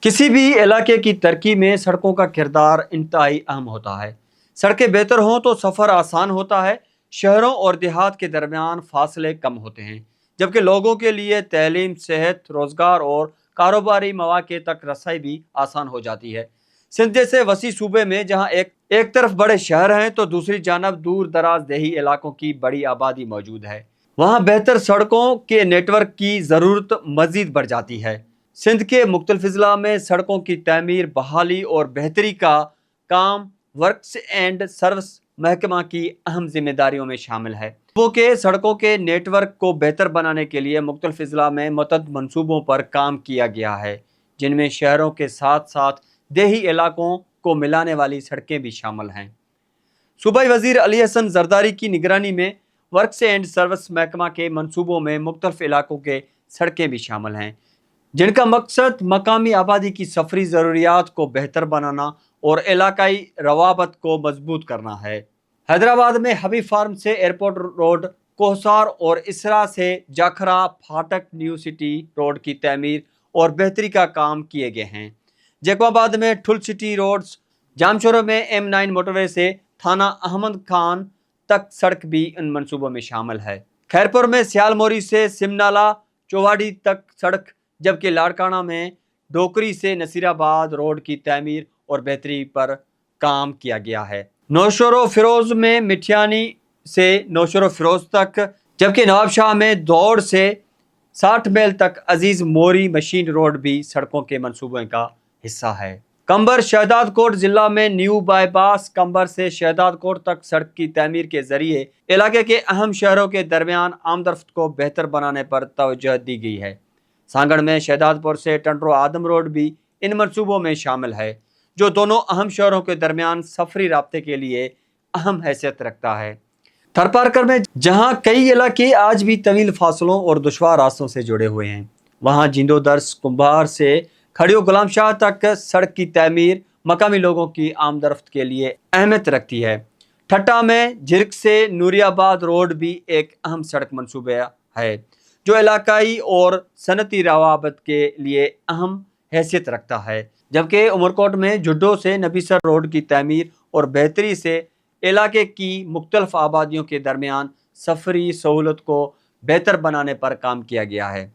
کسی بھی علاقے کی ترقی میں سڑکوں کا کردار انتہائی اہم ہوتا ہے۔ سڑکیں بہتر ہوں تو سفر آسان ہوتا ہے، شہروں اور دیہات کے درمیان فاصلے کم ہوتے ہیں، جبکہ لوگوں کے لیے تعلیم، صحت، روزگار اور کاروباری مواقع تک رسائی بھی آسان ہو جاتی ہے۔ سندھ جیسے وسیع صوبے میں جہاں ایک طرف بڑے شہر ہیں تو دوسری جانب دور دراز دیہی علاقوں کی بڑی آبادی موجود ہے، وہاں بہتر سڑکوں کے نیٹ ورک کی ضرورت مزید بڑھ جاتی ہے۔ سندھ کے مختلف اضلاع میں سڑکوں کی تعمیر، بحالی اور بہتری کا کام ورکس اینڈ سروس محکمہ کی اہم ذمہ داریوں میں شامل ہے۔ صوبوں کے سڑکوں کے نیٹ ورک کو بہتر بنانے کے لیے مختلف اضلاع میں متعدد منصوبوں پر کام کیا گیا ہے، جن میں شہروں کے ساتھ ساتھ دیہی علاقوں کو ملانے والی سڑکیں بھی شامل ہیں۔ صوبائی وزیر علی حسن زرداری کی نگرانی میں ورکس اینڈ سروس محکمہ کے منصوبوں میں مختلف علاقوں کے سڑکیں بھی شامل ہیں، جن کا مقصد مقامی آبادی کی سفری ضروریات کو بہتر بنانا اور علاقائی روابط کو مضبوط کرنا ہے۔ حیدرآباد میں حبیب فارم سے ایئرپورٹ روڈ، کوہسار اور اسرا سے جاکھرا پھاٹک نیو سٹی روڈ کی تعمیر اور بہتری کا کام کیے گئے ہیں۔ جیکو آباد میں ٹھل سٹی روڈز، جامشورو میں M9 موٹر وے سے تھانہ احمد خان تک سڑک بھی ان منصوبوں میں شامل ہے۔ خیرپور میں سیال موری سے سمنالا چوواڈی تک سڑک، جبکہ لاڑکانہ میں ڈوکری سے نصیر آباد روڈ کی تعمیر اور بہتری پر کام کیا گیا ہے۔ نوشہرو فیروز میں مٹھیانی سے نوشہرو فیروز تک، جبکہ نواب شاہ میں دوڑ سے 60 میل تک عزیز موری مشین روڈ بھی سڑکوں کے منصوبے کا حصہ ہے۔ کمبر شہداد کوٹ ضلع میں نیو بائی پاس کمبر سے شہداد کوٹ تک سڑک کی تعمیر کے ذریعے علاقے کے اہم شہروں کے درمیان آمد و رفت کو بہتر بنانے پر توجہ دی گئی ہے۔ سانگڑ میں شہداد پور سے ٹنڈرو آدم روڈ بھی ان منصوبوں میں شامل ہے، جو دونوں اہم شہروں کے درمیان سفری رابطے کے لیے اہم حیثیت رکھتا ہے۔ تھرپارکر میں جہاں کئی علاقے آج بھی طویل فاصلوں اور دشوار راستوں سے جڑے ہوئے ہیں، وہاں جیندو درس کمبھار سے کھڑیو غلام شاہ تک سڑک کی تعمیر مقامی لوگوں کی آمد و رفت کے لیے اہمیت رکھتی ہے۔ ٹھٹا میں جھرک سے نوری آباد روڈ بھی ایک اہم سڑک منصوبہ ہے، جو علاقائی اور صنعتی روابط کے لیے اہم حیثیت رکھتا ہے، جبکہ عمرکوٹ میں جھڈو سے نبیسر روڈ کی تعمیر اور بہتری سے علاقے کی مختلف آبادیوں کے درمیان سفری سہولت کو بہتر بنانے پر کام کیا گیا ہے۔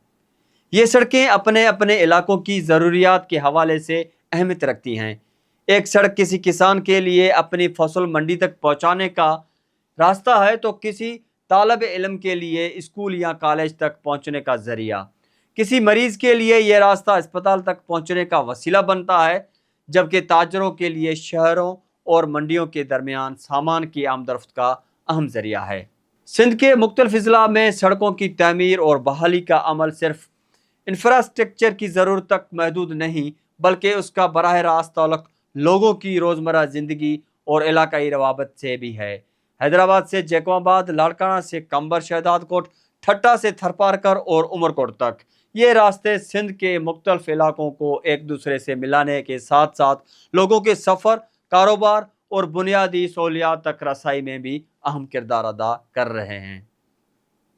یہ سڑکیں اپنے علاقوں کی ضروریات کے حوالے سے اہمیت رکھتی ہیں۔ ایک سڑک کسی کسان کے لیے اپنی فصل منڈی تک پہنچانے کا راستہ ہے تو کسی طالب علم کے لیے اسکول یا کالج تک پہنچنے کا ذریعہ، کسی مریض کے لیے یہ راستہ اسپتال تک پہنچنے کا وسیلہ بنتا ہے، جبکہ تاجروں کے لیے شہروں اور منڈیوں کے درمیان سامان کی آمد و رفت کا اہم ذریعہ ہے۔ سندھ کے مختلف اضلاع میں سڑکوں کی تعمیر اور بحالی کا عمل صرف انفراسٹرکچر کی ضرورت تک محدود نہیں، بلکہ اس کا براہ راست تعلق لوگوں کی روزمرہ زندگی اور علاقائی روابط سے بھی ہے۔ حیدرآباد سے جیکو آباد، لاڑکانہ سے کمبر شہداد کوٹ، ٹھٹا سے تھرپارکر اور عمرکوٹ تک، یہ راستے سندھ کے مختلف علاقوں کو ایک دوسرے سے ملانے کے ساتھ ساتھ لوگوں کے سفر، کاروبار اور بنیادی سہولیات تک رسائی میں بھی اہم کردار ادا کر رہے ہیں۔